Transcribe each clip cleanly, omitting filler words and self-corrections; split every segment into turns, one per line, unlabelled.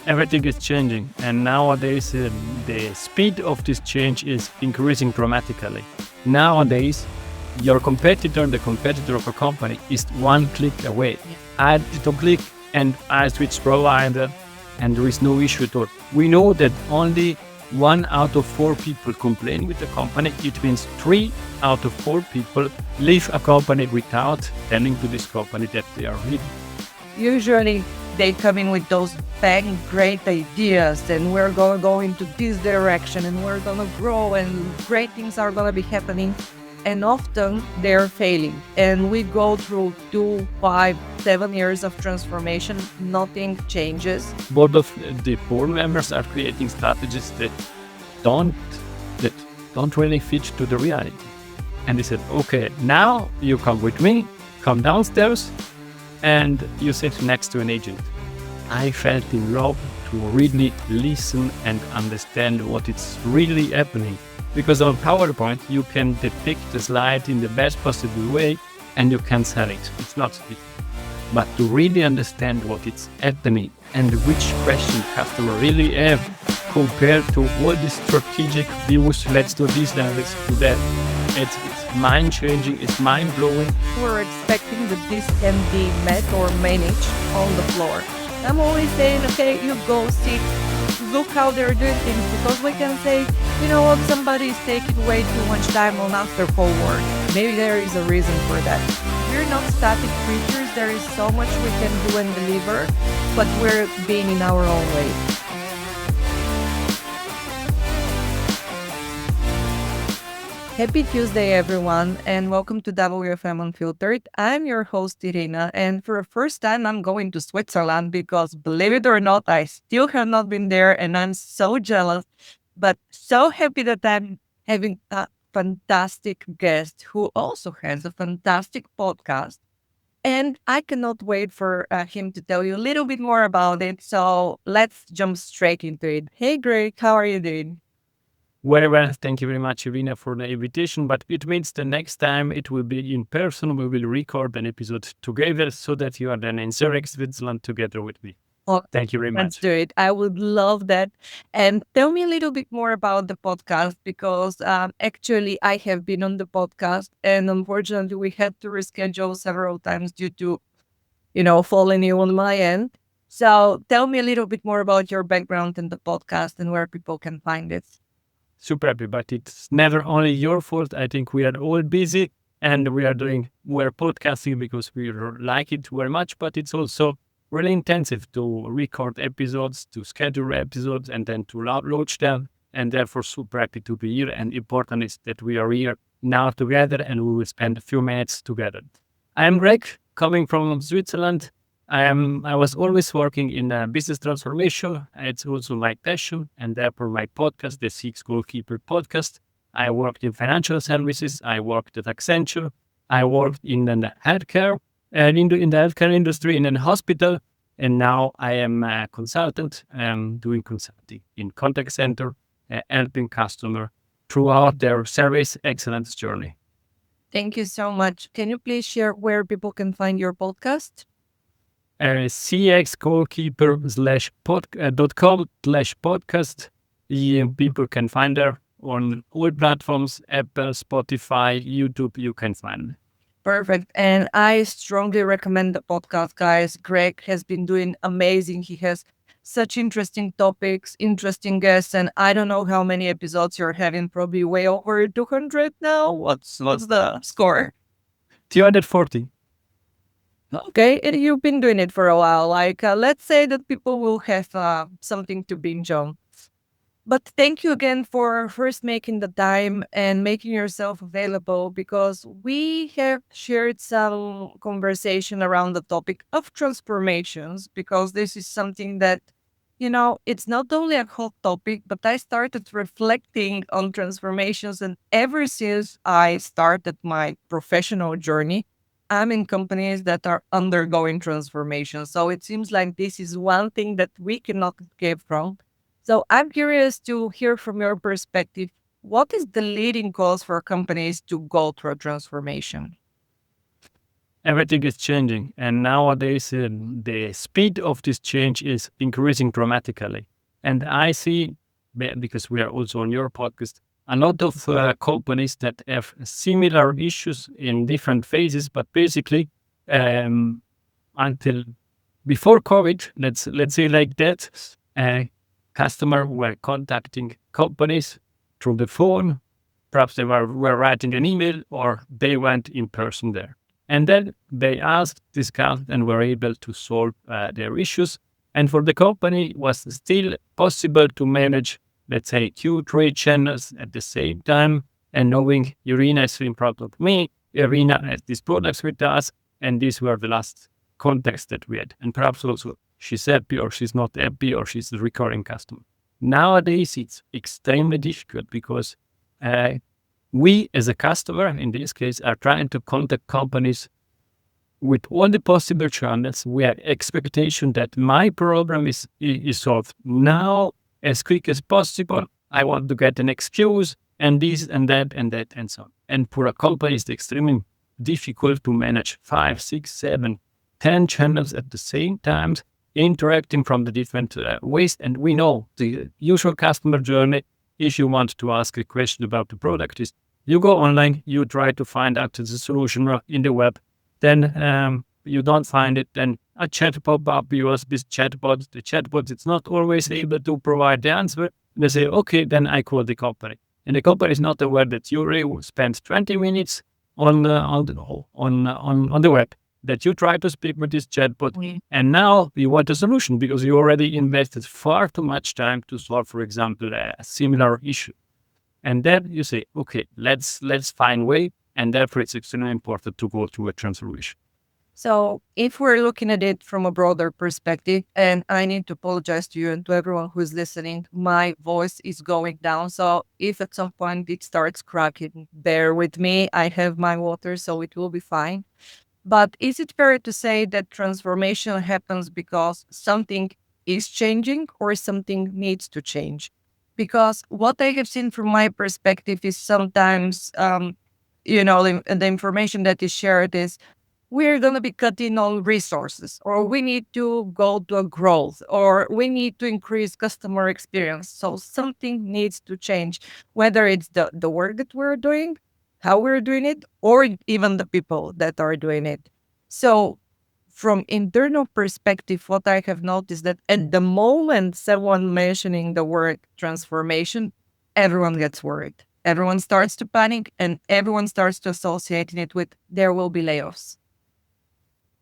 everything is changing. And nowadays, the speed of this change is increasing dramatically. Nowadays, your competitor, the competitor of a company, is one click away. I did a click and I switch provider, and there is no issue at all. We know that only 1 out of 4 people complain with the company. It means 3 out of 4 people leave a company without telling to this company that they are leaving.
Usually they come in with those bang great ideas, and we're going to go into this direction, and we're going to grow, and great things are going to be happening. And often they're failing. And we go through 2, 5, 7 years of transformation. Nothing changes.
Both of the board members are creating strategies that don't really fit to the reality. And they said, okay, now you come with me, come downstairs, and you sit next to an agent. I felt in love to really listen and understand what is really happening. Because on PowerPoint, you can depict the slide in the best possible way and you can sell it. It's not easy. But to really understand what is happening and which question customer really have compared to all the strategic views, let's do this, let's do that. It's mind-changing, it's mind-blowing.
We're expecting that this can be met or managed on the floor. I'm always saying, okay, you go sit, look how they're doing things, because we can say, you know what, somebody is taking way too much time on after call work. Maybe there is a reason for that. We're not static creatures. There is so much we can do and deliver, but we're being in our own way. Happy Tuesday, everyone, and welcome to WFM Unfiltered. I'm your host, Irina, and for the first time, I'm going to Switzerland because, believe it or not, I still have not been there, and I'm so jealous, but so happy that I'm having a fantastic guest who also has a fantastic podcast, and I cannot wait for him to tell you a little bit more about it, so let's jump straight into it. Hey, Greg, how are you doing?
Very well, thank you very much, Irina, for the invitation. But it means the next time it will be in person. We will record an episode together so that you are then in Zurich, Switzerland, together with me.
Oh,
thank you very much.
Let's do it. I would love that. And tell me a little bit more about the podcast, because actually I have been on the podcast, and unfortunately we had to reschedule several times due to, falling ill on my end. So tell me a little bit more about your background in the podcast and where people can find it.
Super happy, but it's never only your fault. I think we are all busy and we're podcasting because we like it very much, but it's also really intensive to record episodes, to schedule episodes, and then to launch them. And therefore, super happy to be here. And important is that we are here now together and we will spend a few minutes together. I am Greg, coming from Switzerland. I was always working in business transformation. It's also my passion, and therefore my podcast, the CX Goalkeeper podcast. I worked in financial services. I worked at Accenture. I worked in the healthcare and in the healthcare industry in a hospital. And now I am a consultant, doing consulting in contact center, helping customer throughout their service excellence journey.
Thank you so much. Can you please share where people can find your podcast?
CX Goalkeeper .com/podcast. People can find there on all platforms, Apple, Spotify, YouTube, you can find.
Perfect. And I strongly recommend the podcast, guys. Greg has been doing amazing. He has such interesting topics, interesting guests, and I don't know how many episodes you're having, probably way over 200 now. What's the score?
240.
Okay, and you've been doing it for a while. Let's say that people will have something to binge on. But thank you again for first making the time and making yourself available, because we have shared some conversation around the topic of transformations, because this is something that, it's not only a hot topic, but I started reflecting on transformations. And ever since I started my professional journey, I'm in companies that are undergoing transformation. So it seems like this is one thing that we cannot escape from. So I'm curious to hear from your perspective, what is the leading cause for companies to go through a transformation?
everything is changing. And nowadays, the speed of this change is increasing dramatically. And I see, because we are also on your podcast, a lot of companies that have similar issues in different phases, but basically, until before COVID, let's say like that, customers were contacting companies through the phone. Perhaps they were writing an email, or they went in person there. And then they asked, discussed, and were able to solve their issues. And for the company, it was still possible to manage, let's say, 2-3 channels at the same time. And knowing Irina is in front of me, Irina has these products with us, and these were the last contacts that we had. And perhaps also she's happy or she's not happy, or she's a recurring customer. Nowadays, it's extremely difficult because we, as a customer, in this case, are trying to contact companies with all the possible channels. We have expectation that my problem is solved now as quick as possible. I want to get an excuse and this and that and that and so on. And for a company, it's extremely difficult to manage 5, 6, 7, 10 channels at the same time, interacting from the different ways. And we know the usual customer journey. If you want to ask a question about the product, is you go online, you try to find out the solution in the web, then you don't find it, then a chat pop up, you ask this chatbot, the chatbot is not always able to provide the answer. They say, okay, then I call the company. And the company is not aware that you already spent 20 minutes on the web, that you try to speak with this chatbot, and now you want a solution because you already invested far too much time to solve, for example, a similar issue. And then you say, okay, let's find a way, and therefore it's extremely important to go through a transformation.
So if we're looking at it from a broader perspective, and I need to apologize to you and to everyone who's listening, my voice is going down. So if at some point it starts cracking, bear with me. I have my water, so it will be fine. But is it fair to say that transformation happens because something is changing or something needs to change? Because what I have seen from my perspective is sometimes, the information that is shared is we're going to be cutting on resources, or we need to go to a growth, or we need to increase customer experience. So something needs to change, whether it's the work that we're doing, how we're doing it, or even the people that are doing it. So from internal perspective, what I have noticed that at the moment someone mentioning the word transformation, everyone gets worried. Everyone starts to panic, and everyone starts to associating it with there will be layoffs.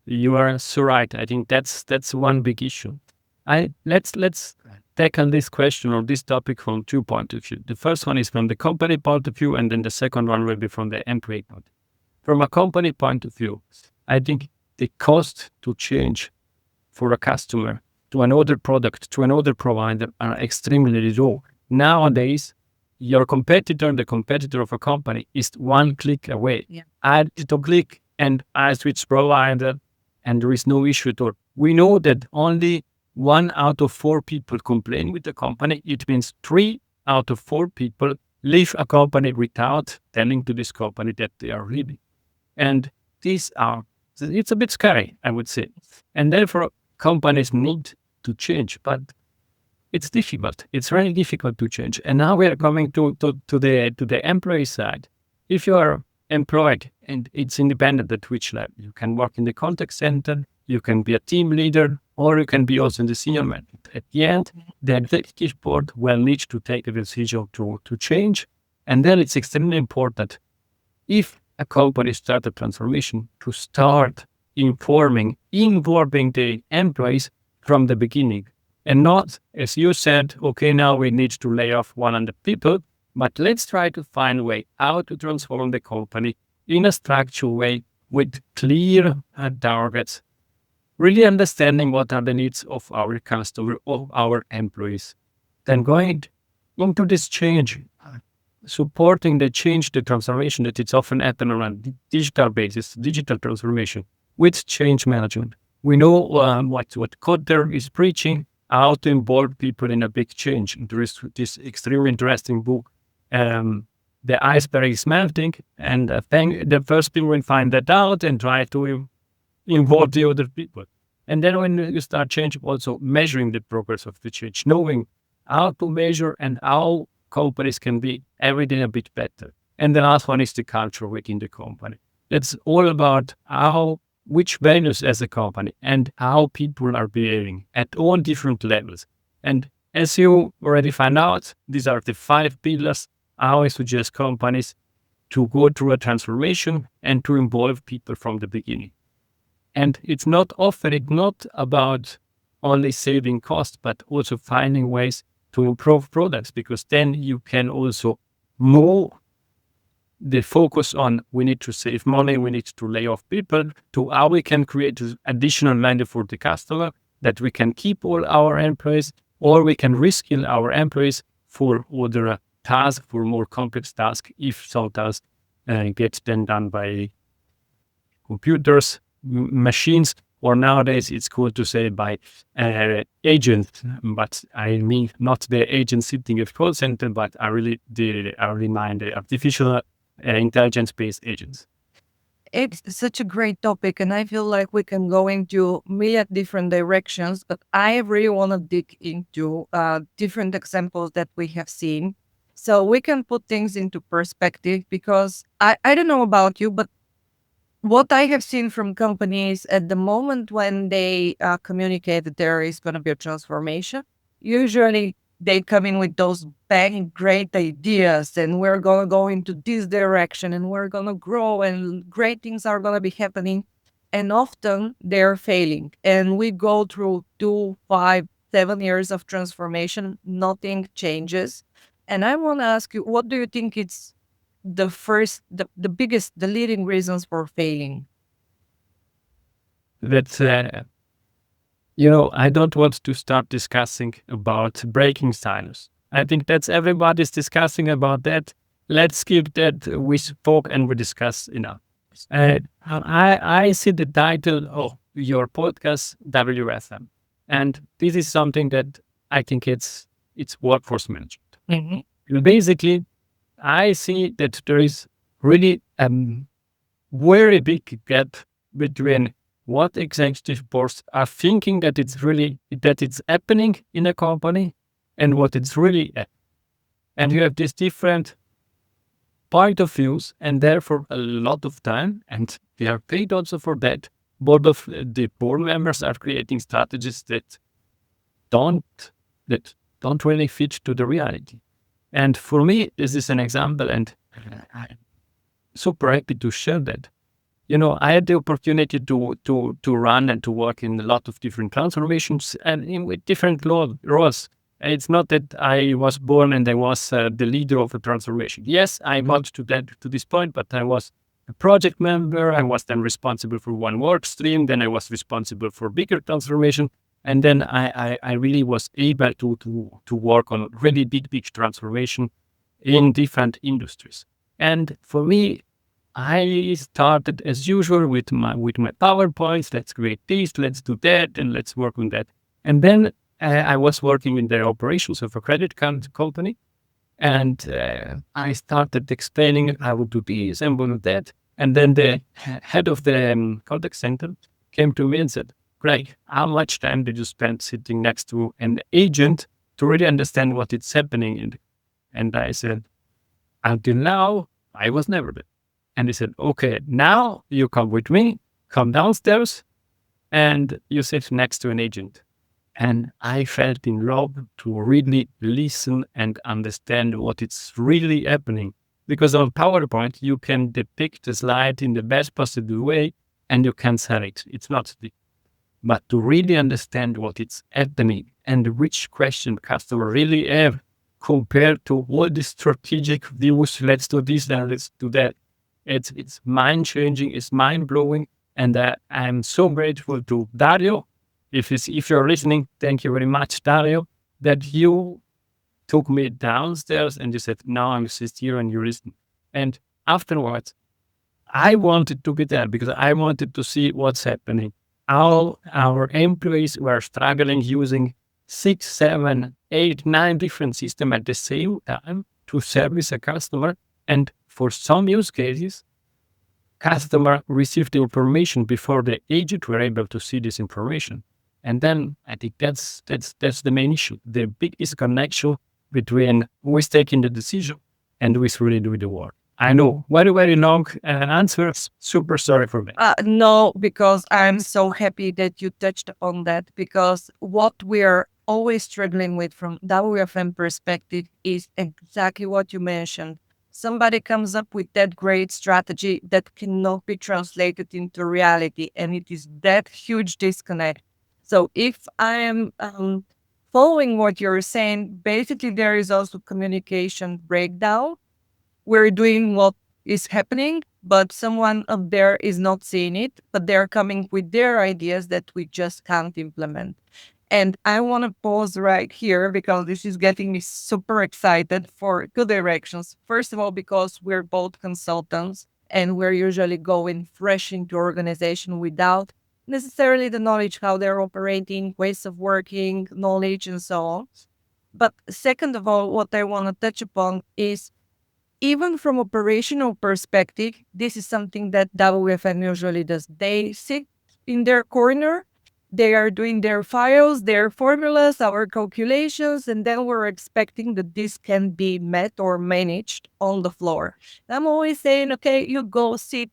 You are so right. I think that's one big issue. Let's tackle this question or this topic from 2 points of view. The first one is from the company point of view, and then the second one will be from the employee point. From a company point of view, I think the cost to change for a customer to another product, to another provider, are extremely low. Nowadays, your competitor, the competitor of a company, is one click away.
Yeah.
I did a click and I switch provider, and there is no issue at all. We know that only 1 out of 4 people complain with the company. It means 3 out of 4 people leave a company without telling to this company that they are leaving. And it's a bit scary, I would say. And therefore, companies need to change, but it's difficult. It's really difficult to change. And now we are coming to the employee side. If you are employed, and it's independent at which level, you can work in the contact center, you can be a team leader, or you can be also in the senior management. At the end, the executive board will need to take a decision to change. And then it's extremely important, if a company starts a transformation, to start involving the employees from the beginning. And not, as you said, okay, now we need to lay off 100 people, but let's try to find a way how to transform the company in a structured way with clear targets, really understanding what are the needs of our customer, of our employees. Then going into this change, supporting the change, the transformation that it's often happening around digital basis, digital transformation with change management. We know what Kotter is preaching, how to involve people in a big change. There is this extremely interesting book, The Iceberg is Melting, and the first people will find that out and try to involve the other people. And then when you start changing, also measuring the progress of the change, knowing how to measure and how companies can be every day a bit better. And the last one is the culture within the company. It's all about which values as a company and how people are behaving at all different levels. And as you already found out, these are the 5 pillars. I always suggest companies to go through a transformation and to involve people from the beginning. And it's not about only saving costs, but also finding ways to improve products, because then you can also move the focus on we need to save money, we need to lay off people, to how we can create additional value for the customer, that we can keep all our employees, or we can reskill our employees for other tasks, for more complex tasks, if some tasks get then done by computers, machines, or nowadays it's cool to say by agents, but I mean not the agent sitting at call center, but I really mind the artificial intelligence-based agents.
It's such a great topic, and I feel like we can go into million different directions, but I really want to dig into different examples that we have seen so we can put things into perspective, because I don't know about you, but what I have seen from companies at the moment when they communicate that there is going to be a transformation, usually they come in with those bang great ideas, and we're going to go into this direction, and we're going to grow, and great things are going to be happening. And often they're failing. And we go through 2, 5, 7 years of transformation, nothing changes. And I want to ask you, what do you think it's the biggest, the leading reasons for failing?
That I don't want to start discussing about breaking silos. I think that's everybody's discussing about that. Let's skip that. We spoke and we discussed enough. I see the title of your podcast, WFM, and this is something that I think it's workforce management.
Mm-hmm.
Basically, I see that there is really a very big gap between what executive boards are thinking that it's happening in a company and what it's really at. And you have these different point of views, and therefore a lot of time, and we are paid also for that. Both of the board members are creating strategies that don't really fit to the reality. And for me, this is an example, and I'm super happy to share that. I had the opportunity to run and to work in a lot of different transformations and with different roles. It's not that I was born and I was the leader of a transformation. Yes, I got to this point, but I was a project member. I was then responsible for one work stream. Then I was responsible for bigger transformation. And then I really was able to work on really big transformation in different industries. And for me, I started as usual with my PowerPoints. Let's create this, let's do that, and let's work on that. And then I was working in the operations of a credit card company, and I started explaining I would do this and would do that. And then the head of the contact center came to me and said, Greg, how much time did you spend sitting next to an agent to really understand what is happening? And I said, until now, I was never there. And he said, okay, now you come with me, come downstairs, and you sit next to an agent. And I felt in love to really listen and understand what is really happening. Because on PowerPoint, you can depict the slide in the best possible way, and you can sell it. It's not the but to really understand what is happening and which question customer really have compared to all the strategic views, let's do this and let's do that. It's mind-changing, it's mind-blowing, and I'm so grateful to Dario. If you're listening, thank you very much, Dario, that you took me downstairs and you said, now I'm just here and you listen. And afterwards, I wanted to be there because I wanted to see what's happening. How our employees were struggling using 6, 7, 8, 9 different systems at the same time to service a customer. And for some use cases, customer received the information before the agent were able to see this information. And then I think that's the main issue. The big disconnection between who is taking the decision and who is really doing the work. I know, very, very long answers. Super sorry for me.
No, because I'm so happy that you touched on that, because what we're always struggling with from WFM perspective is exactly what you mentioned. Somebody comes up with that great strategy that cannot be translated into reality, and it is that huge disconnect. So if I am following what you're saying, basically there is also communication breakdown. We're doing what is happening, but someone up there is not seeing it, but they're coming with their ideas that we just can't implement. And I want to pause right here because this is getting me super excited for two directions. First of all, because we're both consultants and we're usually going fresh into organization without necessarily the knowledge how they're operating, ways of working, knowledge, and so on. But second of all, what I want to touch upon is, even from operational perspective, this is something that WFM usually does. They sit in their corner, they are doing their files, their formulas, our calculations, and then we're expecting that this can be met or managed on the floor. I'm always saying, okay, you go sit,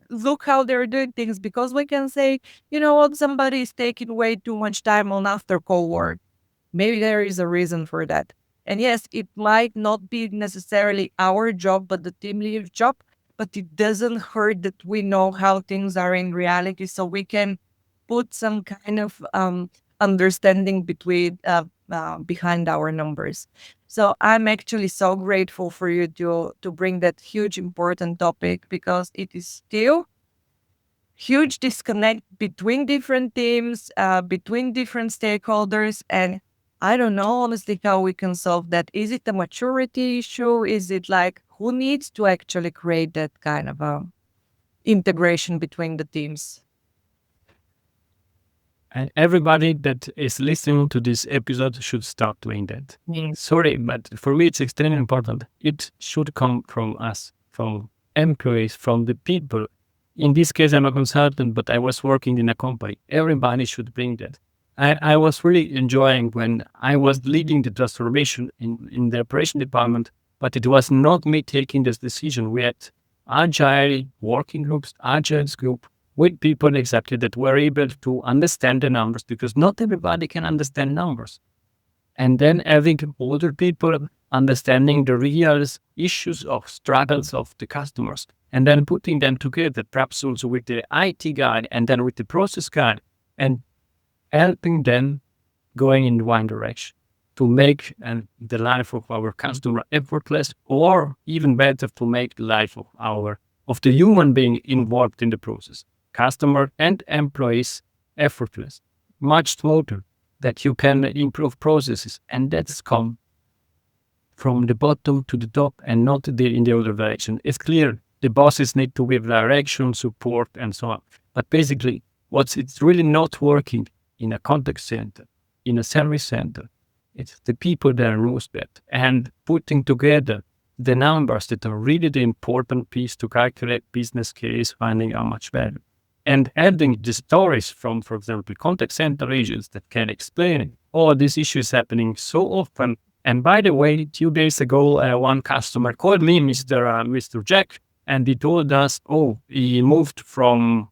look how they're doing things, because we can say, you know what, somebody is taking way too much time on after call work. Maybe there is a reason for that. And yes, it might not be necessarily our job, but the team leader's job, but it doesn't hurt that we know how things are in reality, so we can put some kind of understanding between behind our numbers. So I'm actually so grateful for you to bring that huge important topic, because it is still huge disconnect between different teams, between different stakeholders, and I don't know honestly how we can solve that. Is it a maturity issue? Is it like, who needs to actually create that kind of integration between the teams?
And everybody that is listening to this episode should start doing that. Sorry, but for me, it's extremely important. It should come from us, from employees, from the people. In this case, I'm a consultant, but I was working in a company. Everybody should bring that. I was really enjoying when I was leading the transformation in the operation department, but it was not me taking this decision. We had agile working groups, agile group, with people exactly that were able to understand the numbers, because not everybody can understand numbers. And then having older people understanding the real issues of struggles of the customers, and then putting them together, perhaps also with the IT guy and then with the process guy, and helping them going in one direction to make the life of our customer effortless, or even better, to make the life of the human being involved in the process, customer and employees, effortless, much smoother, that you can improve processes. And that's come from the bottom to the top and not in the other direction. It's clear the bosses need to give direction, support, and so on. But basically, it's really not working in a contact center, in a service center, it's the people that lose that. And putting together the numbers that are really the important piece to calculate business case, finding how much value. And adding the stories from, for example, contact center agents that can explain all these issues happening so often. And by the way, 2 days ago, one customer called me, Mr. Jack, and he told us, he moved from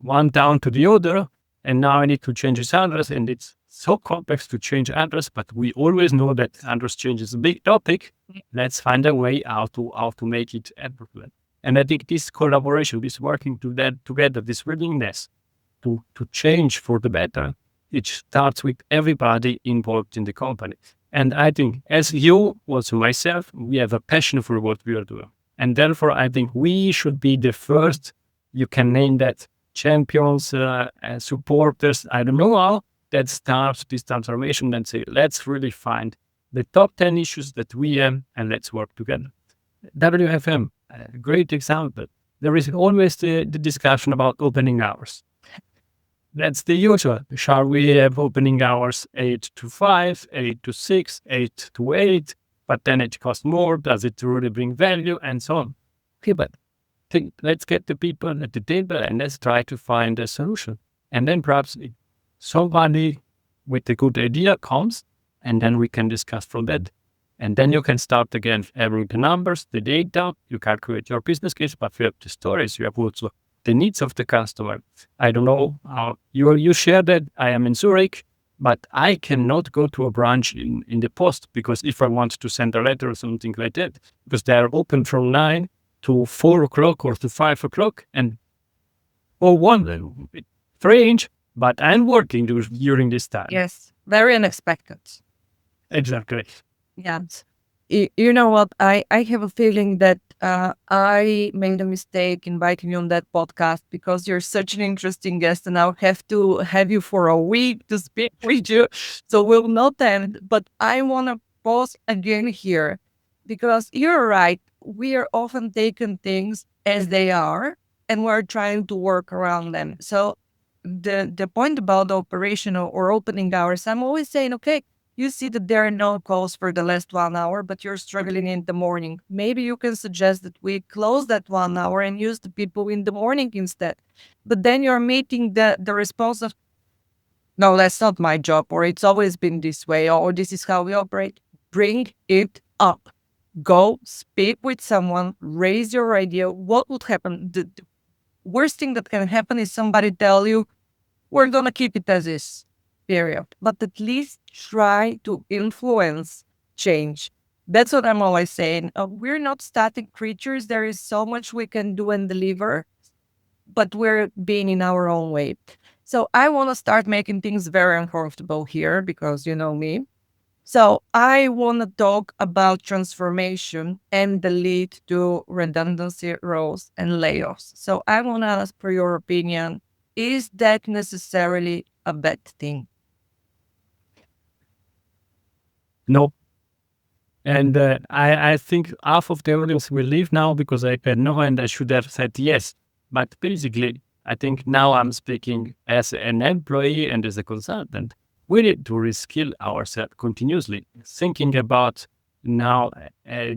one town to the other, and now I need to change his address, and it's so complex to change address, but we always know that address change is a big topic. Let's find a way how to make it effortless. And I think this collaboration, this working together, this willingness to change for the better, it starts with everybody involved in the company. And I think, as you, also myself, we have a passion for what we are doing. And therefore, I think we should be the first, you can name that, champions, supporters, I don't know how, that starts this transformation and say, let's really find the top 10 issues that we have and let's work together. WFM, a great example. There is always the discussion about opening hours. That's the usual. Shall we have opening hours 8 to 5, 8 to 6, 8 to 8, but then it costs more. Does it really bring value? And so on. Okay, but let's get the people at the table and let's try to find a solution. And then perhaps somebody with a good idea comes, and then we can discuss from that. And then you can start again having the numbers, the data, you calculate your business case, but you have the stories, you have also the needs of the customer. I don't know how you share that. I am in Zurich, but I cannot go to a branch in the post, because if I want to send a letter or something like that, because they are open from 9 to 4 o'clock or to 5 o'clock, and strange, but I'm working during this time.
Yes, very unexpected.
Exactly.
Yes. You know what? I have a feeling that I made a mistake inviting you on that podcast, because you're such an interesting guest, and I'll have to have you for a week to speak with you. So we'll not end. But I want to pause again here, because you're right. We are often taking things as they are, and we're trying to work around them. So the point about the operational or opening hours, I'm always saying, okay, you see that there are no calls for the last 1 hour, but you're struggling in the morning. Maybe you can suggest that we close that 1 hour and use the people in the morning instead. But then you're meeting the response of, no, that's not my job, or it's always been this way, or this is how we operate. Bring it up. Go speak with someone, raise your idea. What would happen? The worst thing that can happen is somebody tell you, we're going to keep it as is. Period. But at least try to influence change. That's what I'm always saying. We're not static creatures. There is so much we can do and deliver, but we're being in our own way. So I want to start making things very uncomfortable here, because you know me. So I want to talk about transformation and the lead to redundancy, roles, and layoffs. So I want to ask for your opinion. Is that necessarily a bad thing?
No. And I think half of the audience will leave now because I said no, and I should have said yes. But basically, I think now I'm speaking as an employee and as a consultant. We need to reskill ourselves continuously, thinking about now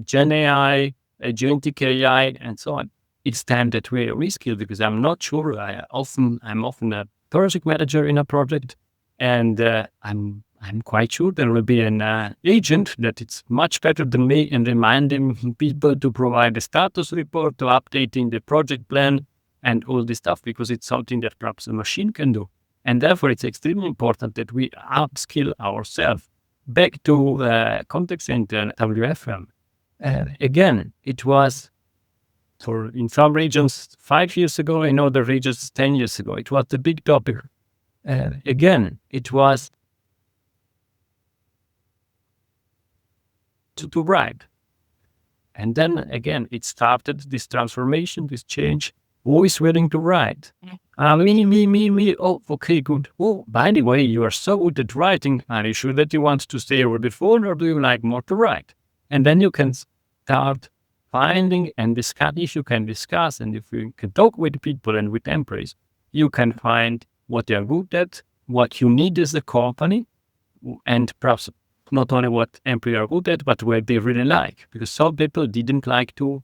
Gen AI, agentic AI, and so on. It's time that we reskill, because I'm not sure. I'm often a project manager in a project, and I'm quite sure there will be an agent that it's much better than me in reminding people to provide a status report, to updating the project plan, and all this stuff, because it's something that perhaps a machine can do. And therefore, it's extremely important that we upskill ourselves. Back to contact center WFM. Again, it was in some regions 5 years ago, in other regions 10 years ago. It was the big topic. Again, it was to write. And then again, it started this transformation, this change. Who is willing to write? Me. Oh, okay, good. Oh, by the way, you are so good at writing. Are you sure that you want to stay over the phone, or do you like more to write? And then you can start finding and discuss. If you can discuss, and if you can talk with people and with employees, you can find what they are good at, what you need as a company, and perhaps not only what employees are good at, but what they really like. Because some people didn't like to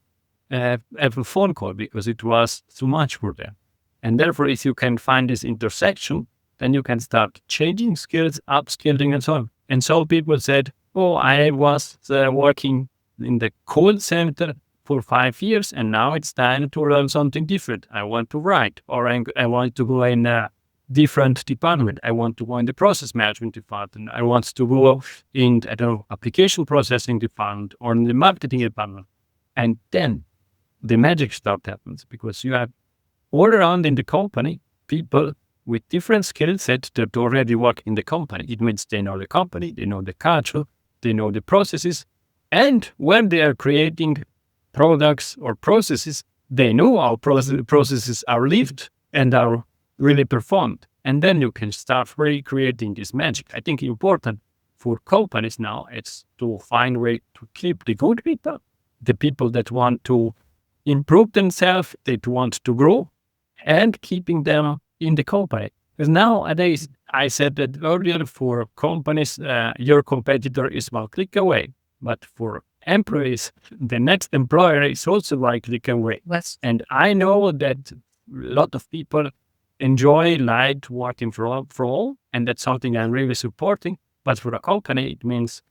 have a phone call because it was too much for them. And therefore, if you can find this intersection, then you can start changing skills, upskilling, and so on. And so people said, oh, I was working in the call center for 5 years, and now it's time to learn something different. I want to write, or I want to go in a different department. I want to go in the process management department. I want to go in, application processing department, or in the marketing department. And then the magic stuff happens, because you have all around in the company people with different skill sets that already work in the company. It means they know the company, they know the culture, they know the processes, and when they are creating products or processes, they know how processes are lived and are really performed. And then you can start really creating this magic. I think important for companies now is to find a way to keep the good people, the people that want to improve themselves, that want to grow, and keeping them in the company. Because nowadays, I said that earlier, for companies, your competitor is one click away. But for employees, the next employer is also likely can wait.
Yes.
And I know that a lot of people enjoy light working for all, and that's something I'm really supporting. But for a company, it means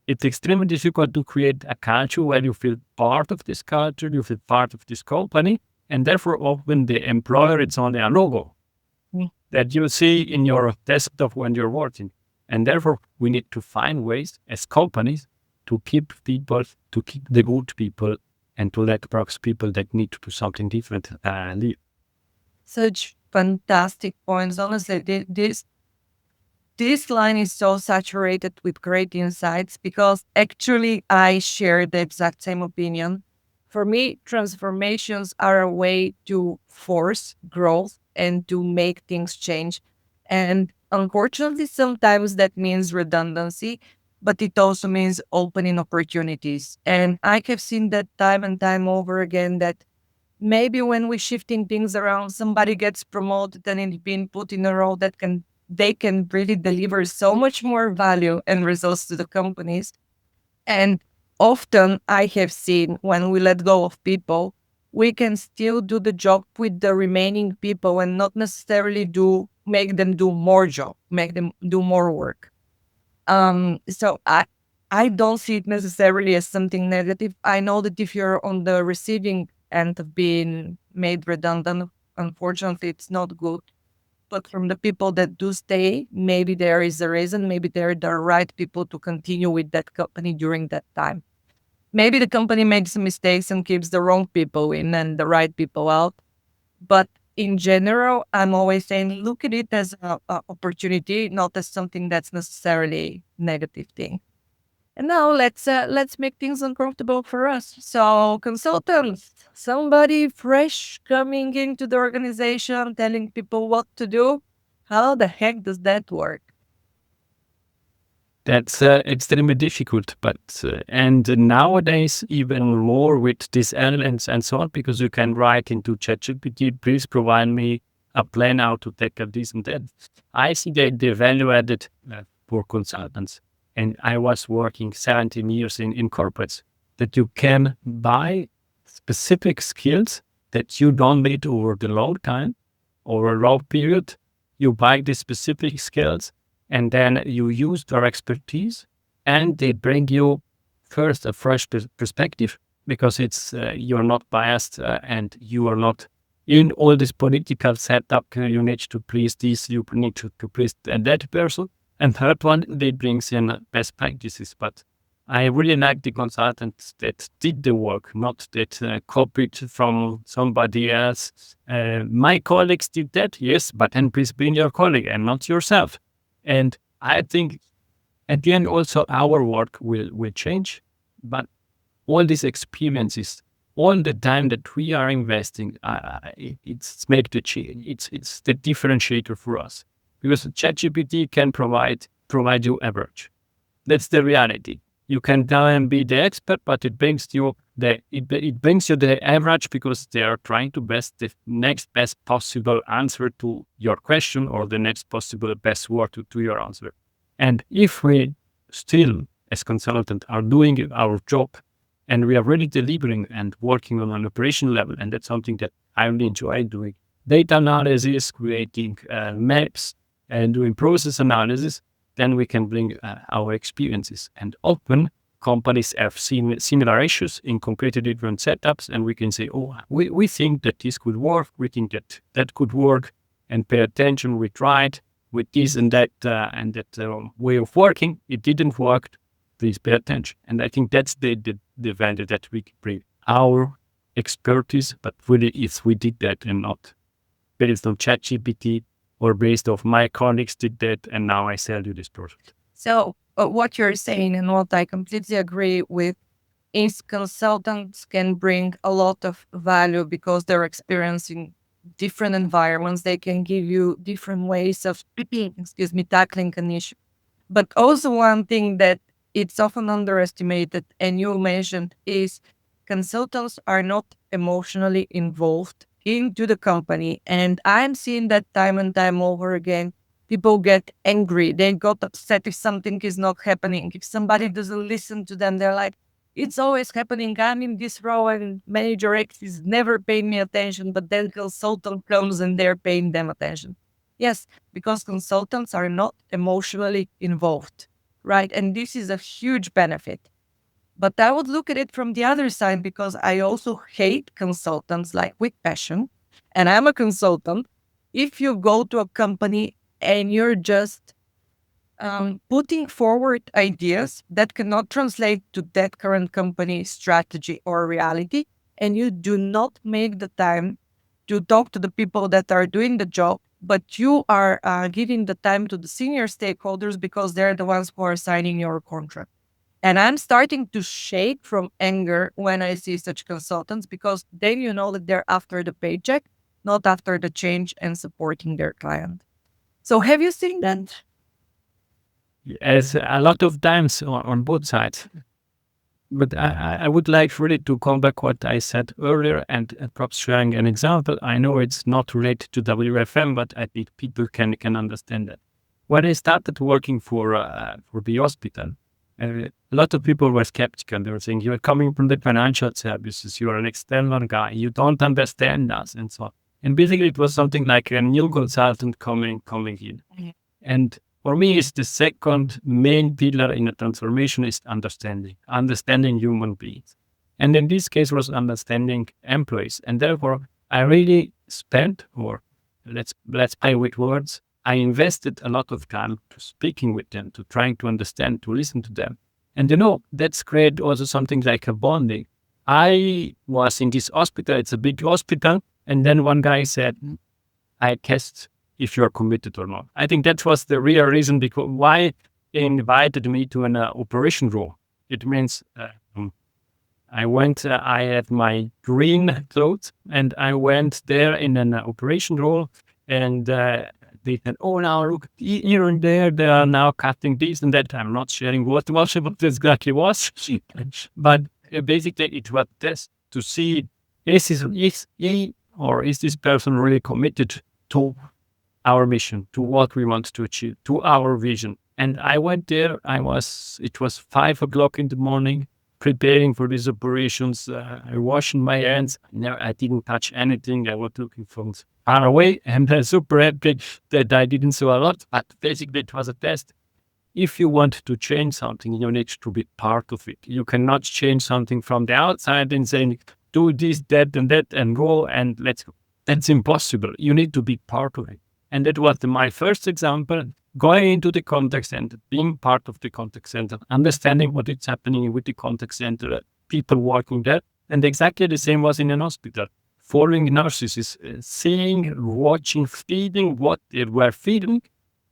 it's extremely difficult to create a culture where you feel part of this culture, you feel part of this company, and therefore often the employer it's only a logo that you see in your desktop when you're working. And therefore we need to find ways as companies to keep people, to keep the good people, and to let perhaps people that need to do something different leave.
Such fantastic points. Honestly, this line is so saturated with great insights because actually I share the exact same opinion. For me, transformations are a way to force growth and to make things change. And unfortunately, sometimes that means redundancy, but it also means opening opportunities. And I have seen that time and time over again that maybe when we're shifting things around, somebody gets promoted and it's being put in a role that they can really deliver so much more value and results to the companies. And often I have seen when we let go of people, we can still do the job with the remaining people and not necessarily make them do more job, make them do more work. So I don't see it necessarily as something negative. I know that if you're on the receiving end of being made redundant, unfortunately, it's not good. But from the people that do stay, maybe there is a reason. Maybe they're the right people to continue with that company during that time. Maybe the company makes some mistakes and keeps the wrong people in and the right people out. But in general, I'm always saying look at it as an opportunity, not as something that's necessarily negative thing. And now let's make things uncomfortable for us. So consultants, somebody fresh coming into the organization, telling people what to do. How the heck does that work?
That's extremely difficult, but and nowadays even more with these elements and so on, because you can write into ChatGPT, please provide me a plan how to tackle this and that. I see the value added for consultants, and I was working 17 years in corporates, that you can buy specific skills that you don't need over the long time or a long period. You buy the specific skills and then you use their expertise, and they bring you first a fresh perspective, because it's you're not biased and you are not in all this political setup. You need to please this, you need to please that person. And third one, they brings in best practices. But I really like the consultants that did the work, not that copied from somebody else. My colleagues did that, yes, but then please be your colleague and not yourself. And I think at the end also our work will change, but all these experiences, all the time that we are investing, it's made the change. It's the differentiator for us, because ChatGPT can provide you average. That's the reality. You can tell them be the expert, but it brings you the average, because they are trying to best the next best possible answer to your question, or the next possible best word to your answer. And if we still, as consultant, are doing our job and we are really delivering and working on an operational level, and that's something that I really enjoy doing, data analysis, creating maps, and doing process analysis, then we can bring our experiences. And often companies have seen similar issues in completely different setups, and we can say, oh, we think that this could work, we think that that could work, and pay attention, we tried with this and that way of working, it didn't work, please pay attention. And I think that's the value that we can bring, our expertise, but really if we did that and not based on ChatGPT, or based off my colleagues did that, and now I sell you this product.
So what you're saying and what I completely agree with is consultants can bring a lot of value because they're experiencing different environments. They can give you different ways of, tackling an issue. But also one thing that it's often underestimated, and you mentioned, is consultants are not emotionally involved into the company. And I'm seeing that time and time over again. People get angry. They got upset if something is not happening. If somebody doesn't listen to them, they're like, It's always happening. I'm in this role and manager X is never paying me attention, but then consultant comes and they're paying them attention. Yes, because consultants are not emotionally involved, right? And this is a huge benefit. But I would look at it from the other side because I also hate consultants like with passion. And I'm a consultant. If you go to a company and you're just putting forward ideas that cannot translate to that current company strategy or reality, and you do not make the time to talk to the people that are doing the job, but you are giving the time to the senior stakeholders because they're the ones who are signing your contract. And I'm starting to shake from anger when I see such consultants because then you know that they're after the paycheck, not after the change and supporting their client. So have you seen that?
As a lot of times on both sides. But I would like really to come back what I said earlier and perhaps sharing an example. I know it's not related to WFM, but I think people can understand that. When I started working for the hospital, a lot of people were skeptical. They were saying, "You're coming from the financial services. You are an external guy. You don't understand us," and so on. And basically, it was something like a new consultant coming in.
Mhm.
And for me, it's the second main pillar in a transformation is understanding human beings. And in this case was understanding employees. And therefore, I really spent, or let's play with words, I invested a lot of time to speaking with them, to trying to understand, to listen to them. And that's create also something like a bonding. I was in this hospital, it's a big hospital, and then one guy said, I test if you're committed or not. I think that was the real reason because why they invited me to an operation room. It means I went, I had my green clothes and I went there in an operation room and they said, oh, now look here and there, they are now cutting this and that. I'm not sharing what exactly was, but basically it was test to see is he or is this person really committed to our mission, to what we want to achieve, to our vision. And I went there. It was 5 o'clock in the morning, preparing for these operations. I washing my hands. No, I didn't touch anything. I was looking from far away, and I'm super happy that I didn't see a lot. But basically, it was a test. If you want to change something, you need to be part of it. You cannot change something from the outside and saying, do this, that, and go, and let's go. That's impossible. You need to be part of it. And that was my first example, going into the contact center, being part of the contact center, understanding what is happening with the contact center, people working there. And exactly the same was in an hospital. Following nurses is seeing, watching, feeling what they were feeling,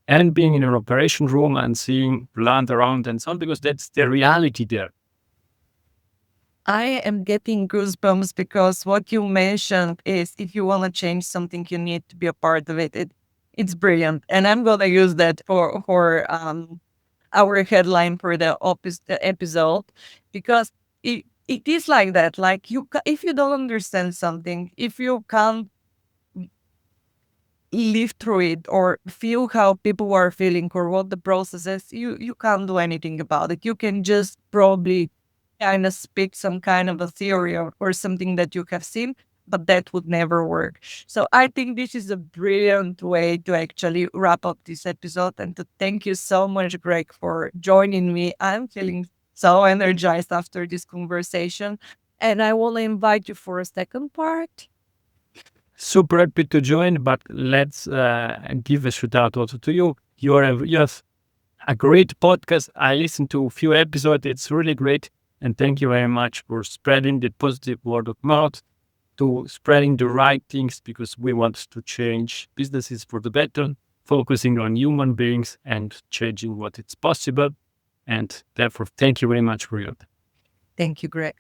and being in an operation room and seeing blood around and so on, because that's the reality there.
I am getting goosebumps because what you mentioned is if you want to change something, you need to be a part of it. It's brilliant. And I'm going to use that for our headline for the episode because it is like that. Like if you don't understand something, if you can't live through it or feel how people are feeling or what the process is, you can't do anything about it. You can just probably kind of speak some kind of a theory or something that you have seen, but that would never work. So I think this is a brilliant way to actually wrap up this episode and to thank you so much, Greg, for joining me. I'm feeling so energized after this conversation. And I want to invite you for a second part.
Super happy to join, but let's give a shout out also to you. You have a great podcast. I listened to a few episodes. It's really great. And thank you very much for spreading the positive word of mouth, to spreading the right things, because we want to change businesses for the better, focusing on human beings and changing what is possible. And therefore, thank you very much for your time.
Thank you, Greg.